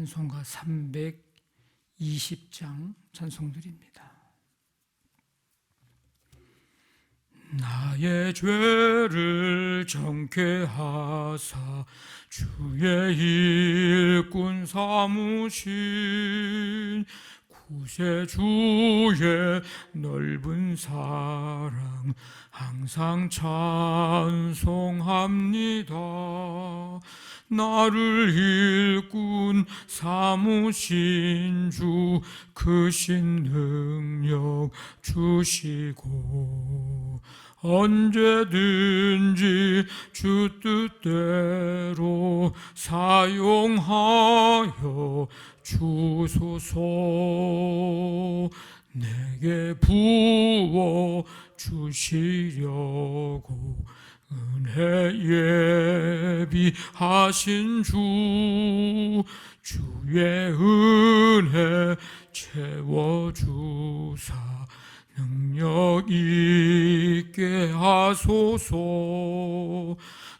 찬송가 320장 찬송드립니다. 나의 죄를 정케 하사 주의 일꾼 삼으신 구세주의 넓은 사랑 항상 찬송합니다. 나를 일꾼 삼으신 주 크신 능력 주시고 언제든지 주 뜻대로 사용하여 주소서. 내게 부어 주시려고 은혜 예비하신 주의 은혜 채워주사 능력 있게 하소서.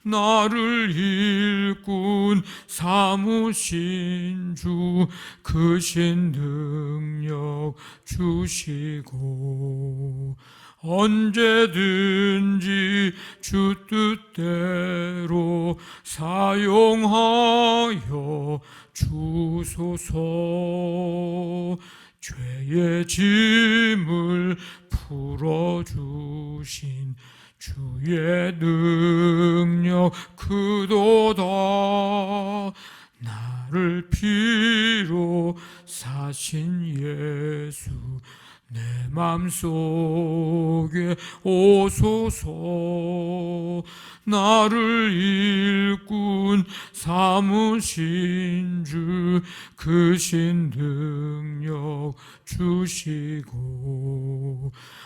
나를 일꾼 삼으신 주 크신 능력 주시고 언제든지 주 뜻대로 사용하여 주소서. 죄의 짐을 풀어주신 주의 능력 크도다. 나를 피로 사신 예수 내 맘속에 오소서. 나를 일꾼 삼으신 주 크신 능력 주시고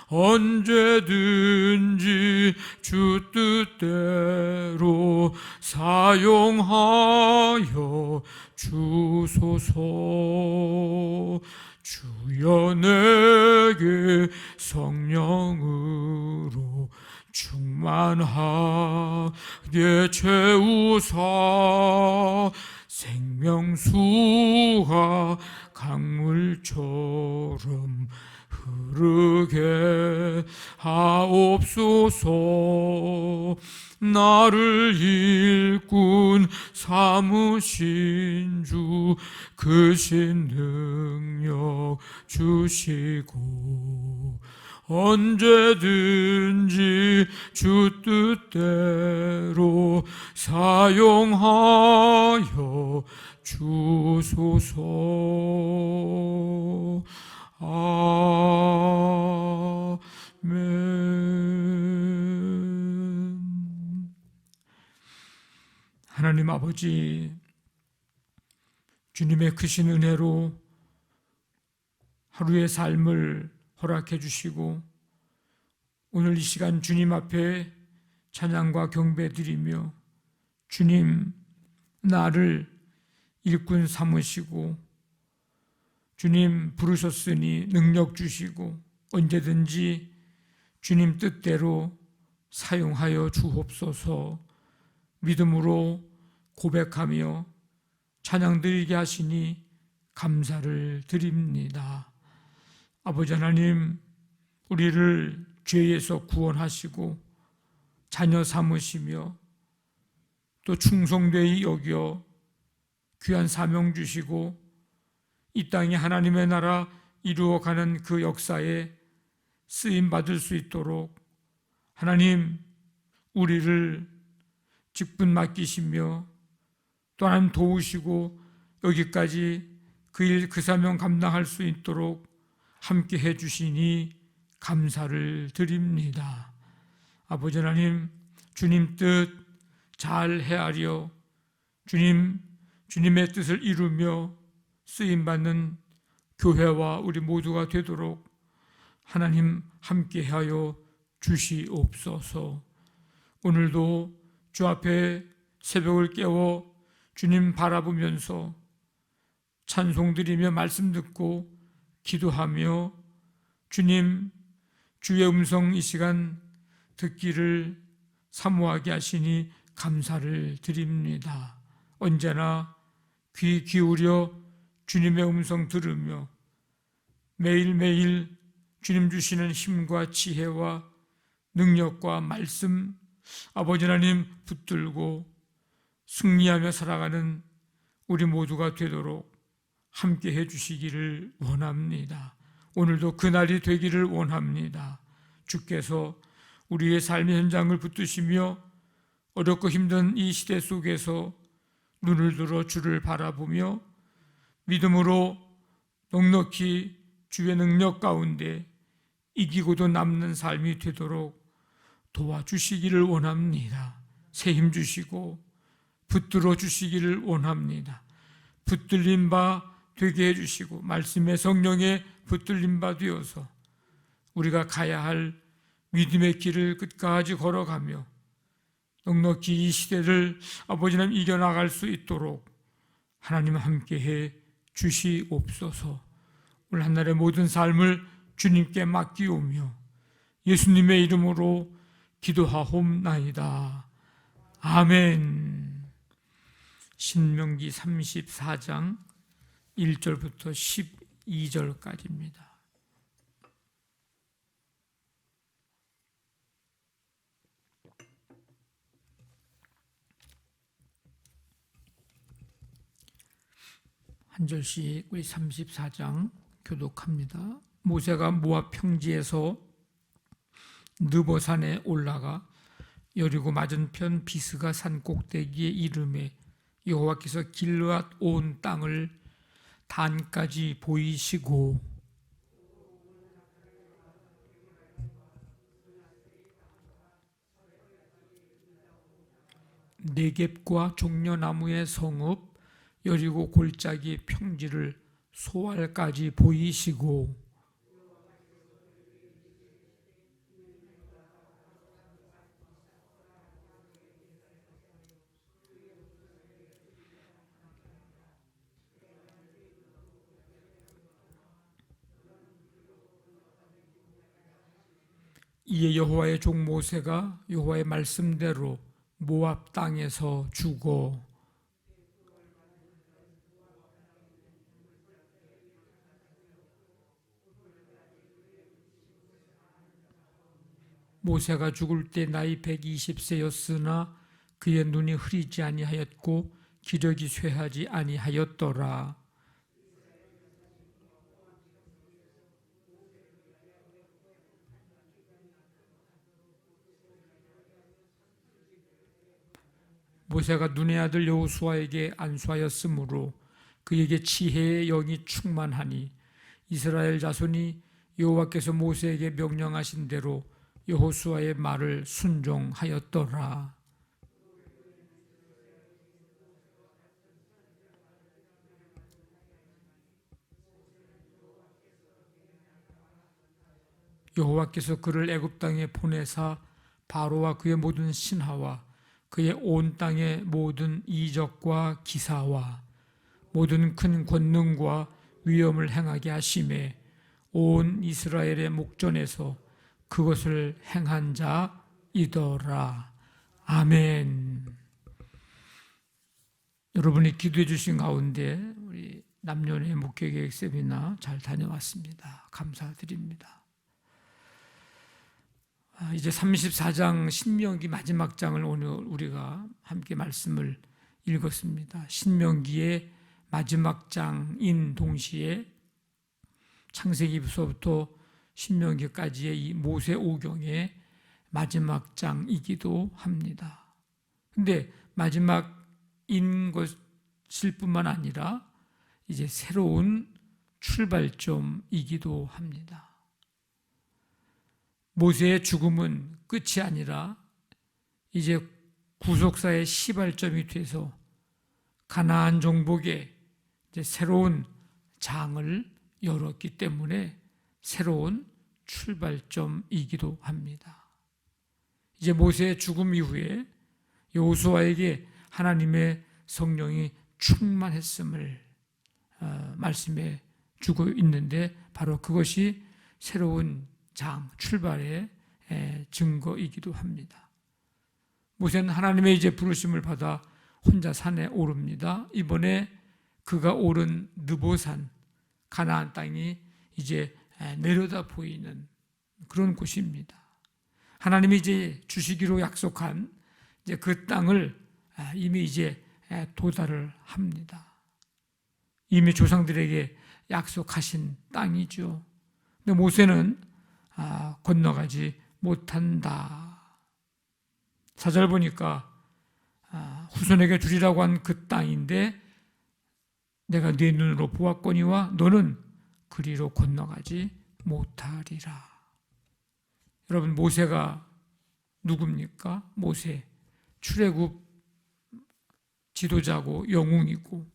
언제든지 주 뜻대로 사용하여 주소서. 주여 내게 성령으로 충만하게 채우사 생명수가 강물처럼 흐르게 하옵소서. 나를 일꾼 삼으신 주 크신 능력 주시고 언제든지 주 뜻대로 사용하여 주소서. 아멘. 하나님 아버지, 주님의 크신 은혜로 하루의 삶을 허락해 주시고 오늘 이 시간 주님 앞에 찬양과 경배 드리며 주님 나를 일꾼 삼으시고 주님 부르셨으니 능력 주시고 언제든지 주님 뜻대로 사용하여 주옵소서. 믿음으로 고백하며 찬양 드리게 하시니 감사를 드립니다. 아버지 하나님, 우리를 죄에서 구원하시고 자녀 삼으시며 또 충성되이 여겨 귀한 사명 주시고 이 땅에 하나님의 나라 이루어가는 그 역사에 쓰임받을 수 있도록 하나님 우리를 직분 맡기시며 또 하나님 도우시고 여기까지 그 일 그 사명 감당할 수 있도록 함께 해주시니 감사를 드립니다. 아버지 하나님, 주님 뜻 잘 헤아려 주님의 뜻을 이루며 쓰임받는 교회와 우리 모두가 되도록 하나님 함께하여 주시옵소서. 오늘도 주 앞에 새벽을 깨워 주님 바라보면서 찬송드리며 말씀 듣고 기도하며 주님 주의 음성 이 시간 듣기를 사모하게 하시니 감사를 드립니다. 언제나 귀 기울여 주님의 음성 들으며 매일매일 주님 주시는 힘과 지혜와 능력과 말씀, 아버지 하나님 붙들고 승리하며 살아가는 우리 모두가 되도록 함께 해주시기를 원합니다. 오늘도 그날이 되기를 원합니다. 주께서 우리의 삶의 현장을 붙드시며 어렵고 힘든 이 시대 속에서 눈을 들어 주를 바라보며 믿음으로 넉넉히 주의 능력 가운데 이기고도 남는 삶이 되도록 도와주시기를 원합니다. 새 힘 주시고 붙들어 주시기를 원합니다. 붙들린 바 되게 해주시고 말씀의 성령에 붙들린 바 되어서 우리가 가야 할 믿음의 길을 끝까지 걸어가며 넉넉히 이 시대를 아버지 하나님 이겨나갈 수 있도록 하나님 함께해 주시옵소서. 오늘 한날의 모든 삶을 주님께 맡기오며 예수님의 이름으로 기도하옵나이다. 아멘. 신명기 34장 1절부터 12절까지입니다. 한 절씩 우리 34장 교독합니다. 모세가 모압 평지에서 느보산에 올라가 여리고 맞은편 비스가 산 꼭대기에 이르매 여호와께서 길르앗 온 땅을 단까지 보이시고 네겝과 종려나무의 성읍 여리고 골짜기 평지를 소알까지 보이시고 이에 여호와의 종 모세가 여호와의 말씀대로 모압 땅에서 죽어 모세가 죽을 때 나이 120세였으나 그의 눈이 흐리지 아니하였고 기력이 쇠하지 아니하였더라. 모세가 눈의 아들 여호수아에게 안수하였으므로 그에게 지혜의 영이 충만하니 이스라엘 자손이 여호와께서 모세에게 명령하신 대로 여호수아의 말을 순종하였더라. 여호와께서 그를 애굽 땅에 보내사 바로와 그의 모든 신하와 그의 온 땅의 모든 이적과 기사와 모든 큰 권능과 위엄을 행하게 하심에 온 이스라엘의 목전에서 그것을 행한 자이더라. 아멘. 여러분이 기도해 주신 가운데 우리 남녀의 목회계획 세미나 잘 다녀왔습니다. 감사드립니다. 이제 34장 신명기 마지막 장을 오늘 우리가 함께 말씀을 읽었습니다. 신명기의 마지막 장인 동시에 창세기부터 신명기까지의 이 모세오경의 마지막 장이기도 합니다. 그런데 마지막인 것일 뿐만 아니라 이제 새로운 출발점이기도 합니다. 모세의 죽음은 끝이 아니라 이제 구속사의 시발점이 돼서 가나안 정복의 이제 새로운 장을 열었기 때문에 새로운 출발점이기도 합니다. 이제 모세의 죽음 이후에 여호수아에게 하나님의 성령이 충만했음을 말씀해 주고 있는데 바로 그것이 새로운 장, 출발의 증거이기도 합니다. 모세는 하나님의 이제 부르심을 받아 혼자 산에 오릅니다. 이번에 그가 오른 느보산 가나안 땅이 이제 내려다 보이는 그런 곳입니다. 하나님이 이제 주시기로 약속한 이제 그 땅을 이미 이제 도달을 합니다. 이미 조상들에게 약속하신 땅이죠. 근데 모세는 건너가지 못한다. 4절 보니까 후손에게 주리라고 한 그 땅인데 내가 네 눈으로 보았거니와 너는 그리로 건너가지 못하리라. 여러분, 모세가 누굽니까? 모세, 출애굽 지도자고 영웅이고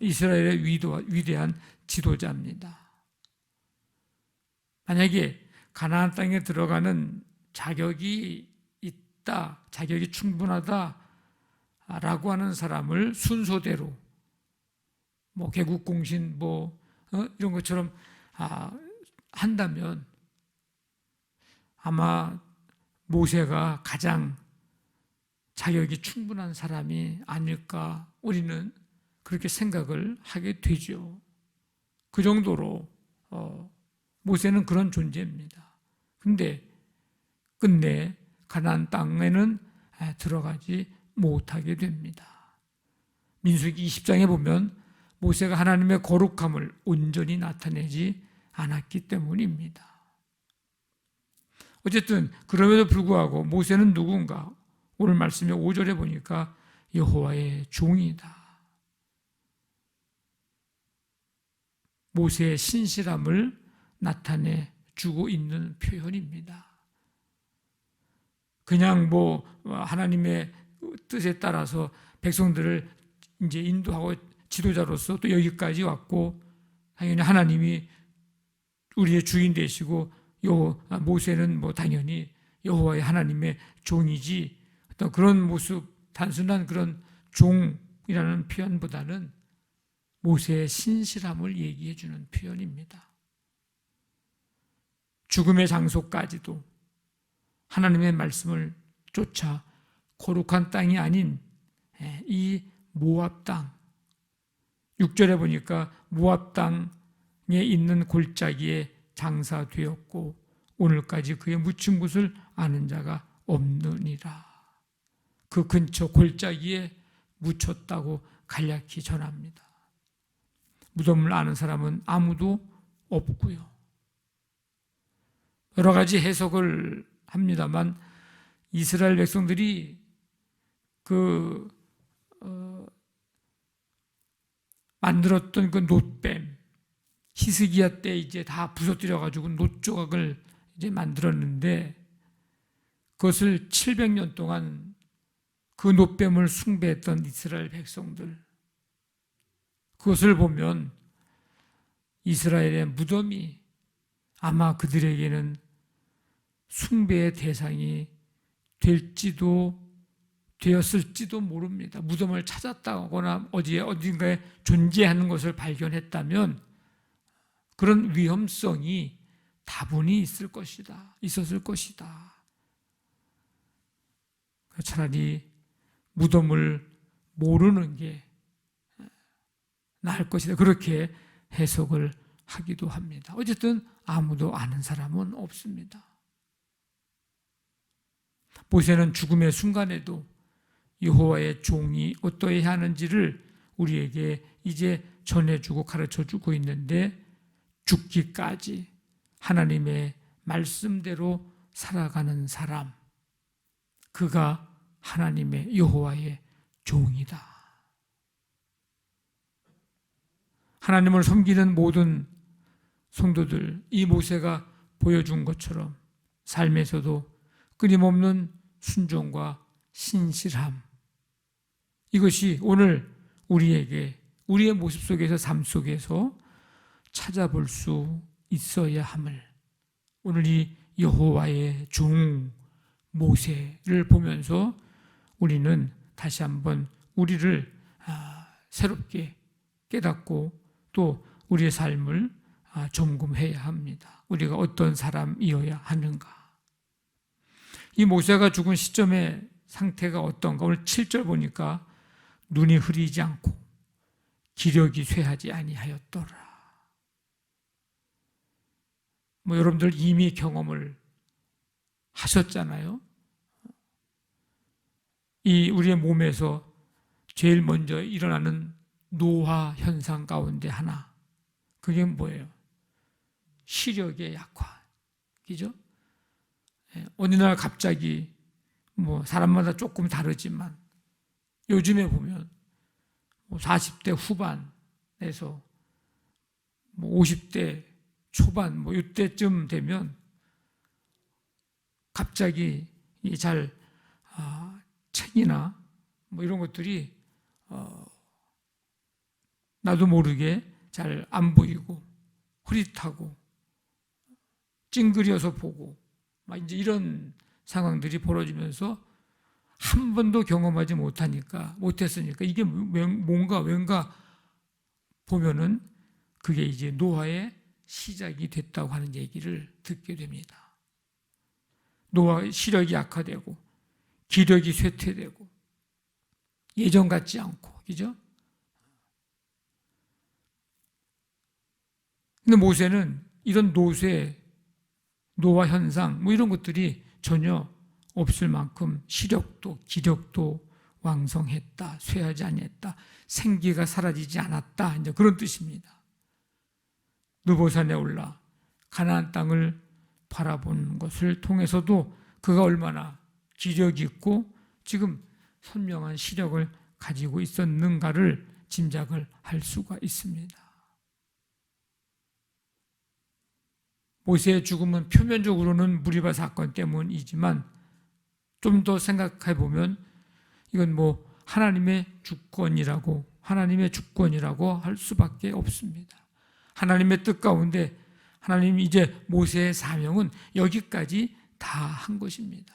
이스라엘의 위대한 지도자입니다. 만약에 가나안 땅에 들어가는 자격이 있다, 자격이 충분하다라고 하는 사람을 순서대로 개국공신 이런 것처럼 한다면 아마 모세가 가장 자격이 충분한 사람이 아닐까, 우리는 그렇게 생각을 하게 되죠. 그 정도로 모세는 그런 존재입니다. 근데 끝내 가나안 땅에는 들어가지 못하게 됩니다. 민수기 20장에 보면 모세가 하나님의 거룩함을 온전히 나타내지 않았기 때문입니다. 어쨌든 그럼에도 불구하고 모세는 누군가? 오늘 말씀의 5절에 보니까 여호와의 종이다. 모세의 신실함을 나타내 주고 있는 표현입니다. 그냥 하나님의 뜻에 따라서 백성들을 이제 인도하고 지도자로서 또 여기까지 왔고, 당연히 하나님이 우리의 주인 되시고 모세는 당연히 여호와의 하나님의 종이지, 어떤 그런 모습, 단순한 그런 종이라는 표현보다는 모세의 신실함을 얘기해 주는 표현입니다. 죽음의 장소까지도 하나님의 말씀을 쫓아 거룩한 땅이 아닌 이 모압 땅, 6절에 보니까 모압 땅에 있는 골짜기에 장사되었고 오늘까지 그의 묻힌 곳을 아는 자가 없느니라. 그 근처 골짜기에 묻혔다고 간략히 전합니다. 무덤을 아는 사람은 아무도 없고요. 여러 가지 해석을 합니다만 이스라엘 백성들이 만들었던 그 놋뱀, 히스기야 때 이제 다 부서뜨려가지고 놋 조각을 이제 만들었는데 그것을 700년 동안 그 놋뱀을 숭배했던 이스라엘 백성들, 그것을 보면 이스라엘의 무덤이 아마 그들에게는 숭배의 대상이 되었을지도 모릅니다. 무덤을 찾았다거나 어딘가에 존재하는 것을 발견했다면 그런 위험성이 다분히 있었을 것이다. 차라리 무덤을 모르는 게 나을 것이다. 그렇게 해석을 하기도 합니다. 어쨌든 아무도 아는 사람은 없습니다. 모세는 죽음의 순간에도 여호와의 종이 어떠해야 하는지를 우리에게 이제 전해주고 가르쳐주고 있는데, 죽기까지 하나님의 말씀대로 살아가는 사람, 그가 하나님의 여호와의 종이다. 하나님을 섬기는 모든 성도들, 이 모세가 보여준 것처럼 삶에서도 끊임없는 순종과 신실함, 이것이 오늘 우리의 모습 속에서, 삶 속에서 찾아볼 수 있어야 함을, 오늘 이 여호와의 종 모세를 보면서 우리는 다시 한번 우리를 새롭게 깨닫고 또 우리의 삶을 점검해야 합니다. 우리가 어떤 사람이어야 하는가. 이 모세가 죽은 시점의 상태가 어떤가. 오늘 7절 보니까 눈이 흐리지 않고 기력이 쇠하지 아니하였더라. 여러분들 이미 경험을 하셨잖아요. 이 우리의 몸에서 제일 먼저 일어나는 노화 현상 가운데 하나, 그게 뭐예요? 시력의 약화. 그죠? 어느 날 갑자기 사람마다 조금 다르지만 요즘에 보면 40대 후반에서 50대 초반 이때쯤 되면 갑자기 책이나 이런 것들이 나도 모르게 잘 안 보이고 흐릿하고 찡그려서 보고 이제 이런 상황들이 벌어지면서 한 번도 경험하지 못했으니까 이게 뭔가 보면은 그게 이제 노화의 시작이 됐다고 하는 얘기를 듣게 됩니다. 노화 시력이 약화되고 기력이 쇠퇴되고 예전 같지 않고, 그죠? 근데 모세는 이런 노화 현상 이런 것들이 전혀 없을 만큼 시력도 기력도 왕성했다, 쇠하지 아니했다, 생기가 사라지지 않았다, 이제 그런 뜻입니다. 느보산에 올라 가나안 땅을 바라본 것을 통해서도 그가 얼마나 기력이 있고 지금 선명한 시력을 가지고 있었는가를 짐작을 할 수가 있습니다. 모세의 죽음은 표면적으로는 무리바 사건 때문이지만 좀 더 생각해 보면 이건 하나님의 주권이라고 할 수밖에 없습니다. 하나님의 뜻 가운데 하나님이 이제 모세의 사명은 여기까지 다 한 것입니다.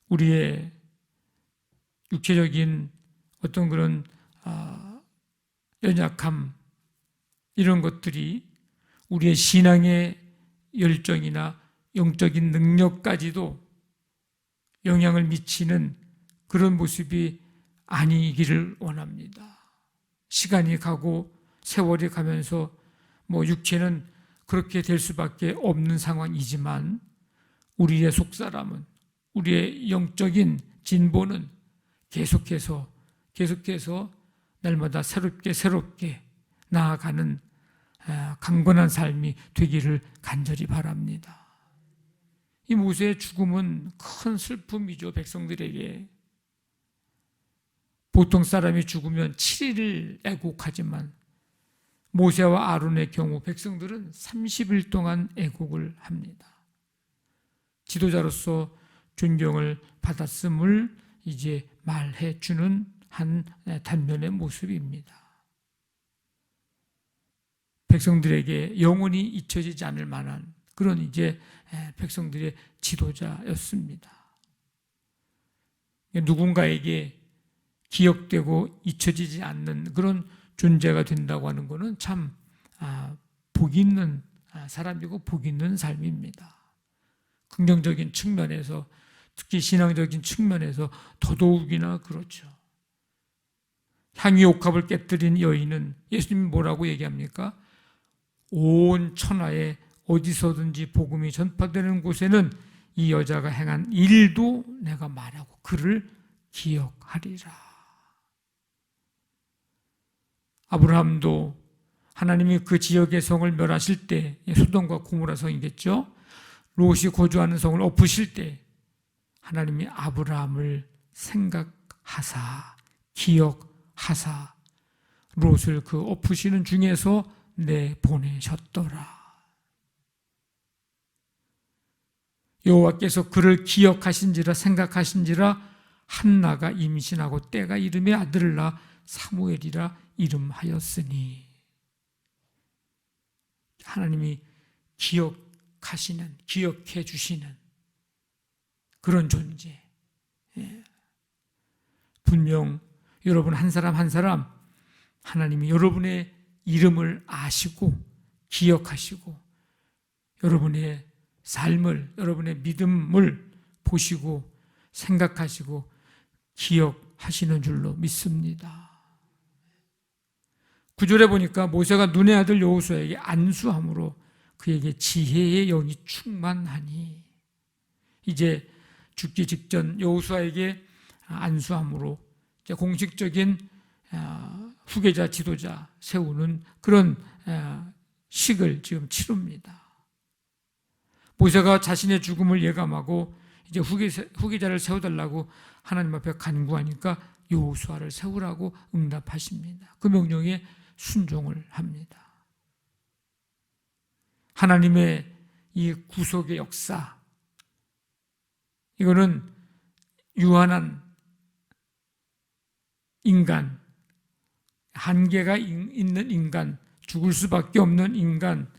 우리의 육체적인 어떤 그런 연약함 이런 것들이 우리의 신앙의 열정이나 영적인 능력까지도 영향을 미치는 그런 모습이 아니기를 원합니다. 시간이 가고 세월이 가면서 육체는 그렇게 될 수밖에 없는 상황이지만 우리의 속사람은, 우리의 영적인 진보는 계속해서 날마다 새롭게 나아가는 강건한 삶이 되기를 간절히 바랍니다. 이 모세의 죽음은 큰 슬픔이죠, 백성들에게. 보통 사람이 죽으면 7일을 애곡하지만 모세와 아론의 경우 백성들은 30일 동안 애곡을 합니다. 지도자로서 존경을 받았음을 이제 말해 주는 한 단면의 모습입니다. 백성들에게 영원히 잊혀지지 않을 만한 그런 이제 백성들의 지도자였습니다. 누군가에게 기억되고 잊혀지지 않는 그런 존재가 된다고 하는 것은 참 복 있는 사람이고 복 있는 삶입니다. 긍정적인 측면에서, 특히 신앙적인 측면에서 더더욱이나 그렇죠. 향유 옥합을 깨뜨린 여인은 예수님이 뭐라고 얘기합니까? 온 천하에 어디서든지 복음이 전파되는 곳에는 이 여자가 행한 일도 내가 말하고 그를 기억하리라. 아브라함도 하나님이 그 지역의 성을 멸하실 때, 소돔과 고모라 성이겠죠, 롯이 거주하는 성을 엎으실 때 하나님이 아브라함을 생각하사 기억하사 롯을 그 엎으시는 중에서 내보내셨더라. 여호와께서 그를 기억하신지라 생각하신지라 한나가 임신하고 때가 이름에 아들을 낳아 사무엘이라 이름하였으니. 하나님이 기억해 주시는 그런 존재. 분명 여러분 한 사람 한 사람 하나님이 여러분의 이름을 아시고 기억하시고 여러분의 삶을, 여러분의 믿음을 보시고 생각하시고 하시는 줄로 믿습니다. 9절에 보니까 모세가 눈의 아들 여호수아에게 안수함으로 그에게 지혜의 영이 충만하니, 이제 죽기 직전 여호수아에게 안수함으로 이제 공식적인 후계자 지도자 세우는 그런 식을 지금 치릅니다. 모세가 자신의 죽음을 예감하고 이제 후계자를 세워달라고 하나님 앞에 간구하니까 여호수아를 세우라고 응답하십니다. 그 명령에 순종을 합니다. 하나님의 이 구속의 역사, 이거는 유한한 인간, 한계가 있는 인간, 죽을 수밖에 없는 인간,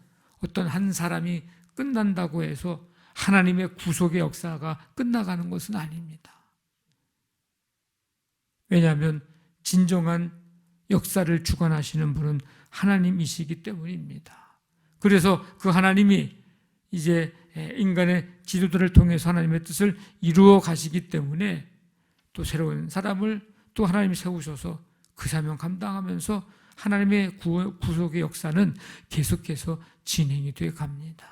어떤 한 사람이 끝난다고 해서 하나님의 구속의 역사가 끝나가는 것은 아닙니다. 왜냐하면 진정한 역사를 주관하시는 분은 하나님이시기 때문입니다. 그래서 그 하나님이 이제 인간의 지도자를 통해서 하나님의 뜻을 이루어 가시기 때문에 또 새로운 사람을 또 하나님이 세우셔서 그 사명 감당하면서 하나님의 구속의 역사는 계속해서 진행이 되어 갑니다.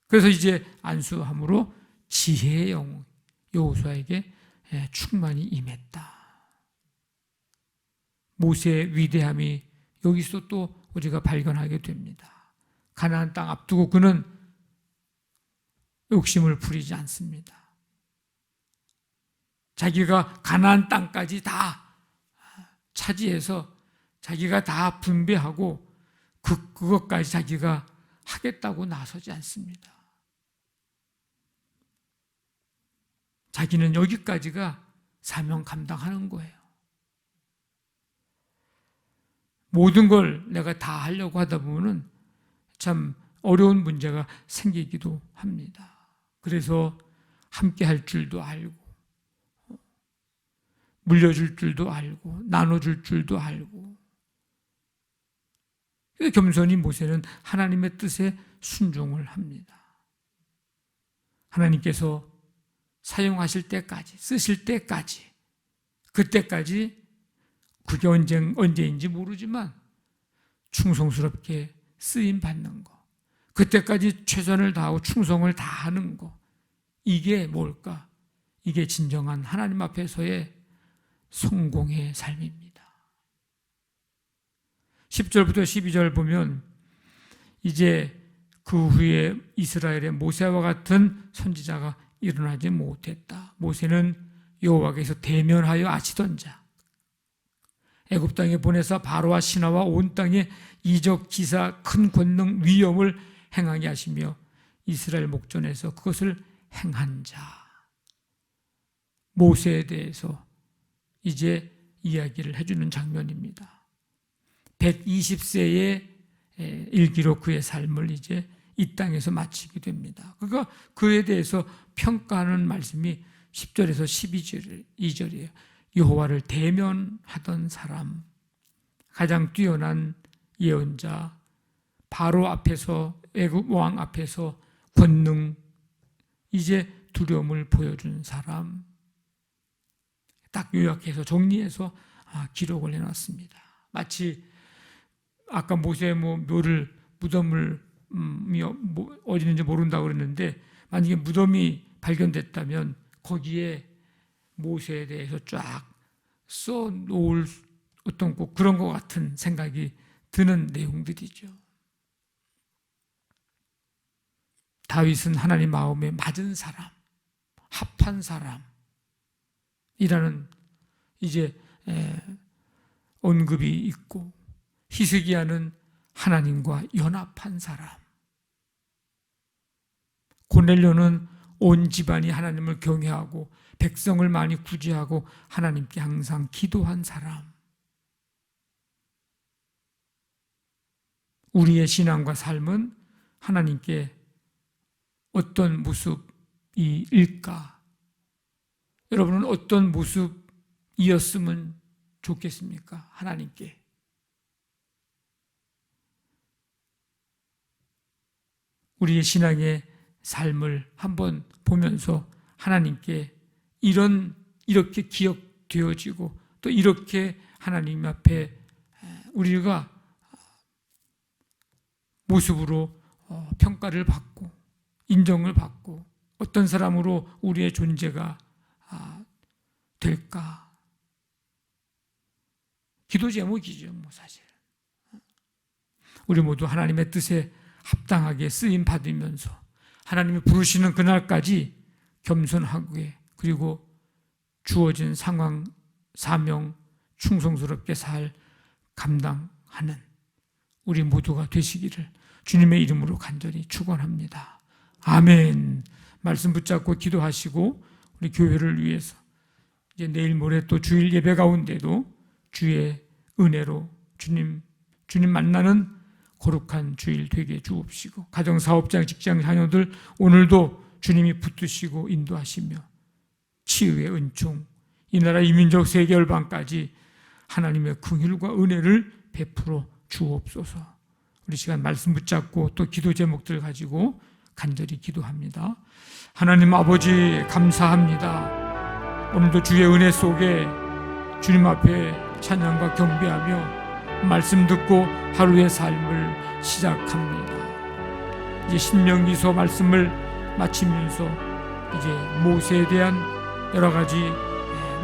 그래서 이제 안수함으로 지혜의 영 여호수아에게 충만히 임했다. 모세의 위대함이 여기서 또 우리가 발견하게 됩니다. 가나안 땅 앞두고 그는 욕심을 부리지 않습니다. 자기가 가나안 땅까지 다 차지해서 자기가 다 분배하고 그것까지 자기가 하겠다고 나서지 않습니다. 자기는 여기까지가 사명 감당하는 거예요. 모든 걸 내가 다 하려고 하다 보면은 참 어려운 문제가 생기기도 합니다. 그래서 함께 할 줄도 알고, 물려줄 줄도 알고, 나눠줄 줄도 알고, 겸손히 모세는 하나님의 뜻에 순종을 합니다. 하나님께서 사용하실 때까지, 쓰실 때까지, 그때까지 그게 언제인지 모르지만 충성스럽게 쓰임 받는 거, 그때까지 최선을 다하고 충성을 다하는 거, 이게 뭘까? 이게 진정한 하나님 앞에서의 성공의 삶입니다. 10절부터 12절 보면 이제 그 후에 이스라엘의 모세와 같은 선지자가 일어나지 못했다. 모세는 여호와께서 대면하여 아시던 자, 애굽 땅에 보내사 바로와 신하와 온 땅에 이적 기사 큰 권능 위엄을 행하게 하시며 이스라엘 목전에서 그것을 행한 자, 모세에 대해서 이제 이야기를 해주는 장면입니다. 120세의 일기로 그의 삶을 이제 이 땅에서 마치게 됩니다. 그러니까 그에 대해서 평가하는 말씀이 10절에서 12절이에요. 여호와를 대면하던 사람, 가장 뛰어난 예언자, 바로 앞에서, 애굽 왕 앞에서 권능, 이제 두려움을 보여준 사람, 딱 요약해서 정리해서 기록을 해놨습니다. 마치 아까 모세의 무덤을 어디 있는지 모른다고 그랬는데, 만약에 무덤이 발견됐다면 거기에 모세에 대해서 쫙 써놓을 어떤 꼭 그런 것 같은 생각이 드는 내용들이죠. 다윗은 하나님 마음에 맞은 사람, 합한 사람이라는 이제 언급이 있고, 히스기야는 하나님과 연합한 사람, 고넬료는 온 집안이 하나님을 경외하고 백성을 많이 구제하고 하나님께 항상 기도한 사람. 우리의 신앙과 삶은 하나님께 어떤 모습일까? 여러분은 어떤 모습이었으면 좋겠습니까? 하나님께. 우리의 신앙의 삶을 한번 보면서 하나님께 이런 이렇게 기억되어지고 또 이렇게 하나님 앞에 우리가 모습으로 평가를 받고 인정을 받고 어떤 사람으로 우리의 존재가 될까? 기도 제목이죠, 사실. 우리 모두 하나님의 뜻에 합당하게 쓰임 받으면서 하나님이 부르시는 그날까지 겸손하게 그리고 주어진 상황, 사명, 충성스럽게 살 감당하는 우리 모두가 되시기를 주님의 이름으로 간절히 축원합니다. 아멘. 말씀 붙잡고 기도하시고 우리 교회를 위해서 이제 내일 모레 또 주일 예배 가운데도 주의 은혜로 주님 만나는 거룩한 주일 되게 주옵시고 가정, 사업장, 직장, 자녀들 오늘도 주님이 붙드시고 인도하시며 치유의 은총, 이 나라 이민족 세계 열방까지 하나님의 긍휼과 은혜를 베풀어 주옵소서. 우리 시간 말씀 붙잡고 또 기도 제목들 가지고 간절히 기도합니다. 하나님 아버지 감사합니다. 오늘도 주의 은혜 속에 주님 앞에 찬양과 경배하며 말씀 듣고 하루의 삶을 시작합니다. 이제 신명기서 말씀을 마치면서 이제 모세에 대한 여러 가지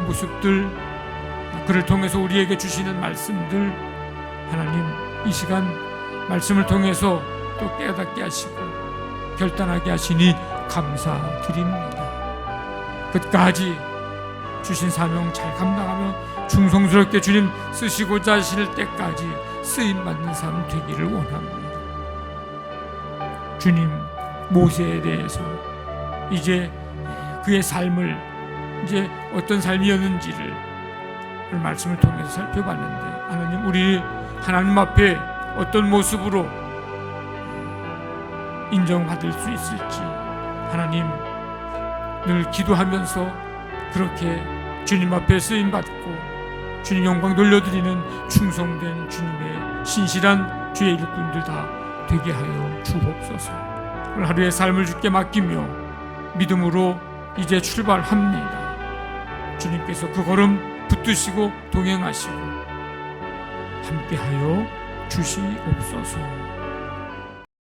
모습들, 그를 통해서 우리에게 주시는 말씀들, 하나님 이 시간 말씀을 통해서 또 깨닫게 하시고 결단하게 하시니 감사드립니다. 끝까지 주신 사명 잘 감당하며 충성스럽게 주님 쓰시고자 하실 때까지 쓰임받는 삶 되기를 원합니다. 주님, 모세에 대해서 이제 그의 삶을 이제 어떤 삶이었는지를 말씀을 통해서 살펴봤는데, 하나님 우리 하나님 앞에 어떤 모습으로 인정받을 수 있을지 하나님 늘 기도하면서 그렇게 주님 앞에 쓰임받고 주님 영광 돌려드리는 충성된 주님의 신실한 주의 일꾼들 다 되게 하여 주옵소서. 오늘 하루의 삶을 주께 맡기며 믿음으로 이제 출발합니다. 주님께서 그 걸음 붙드시고 동행하시고 함께하여 주시옵소서.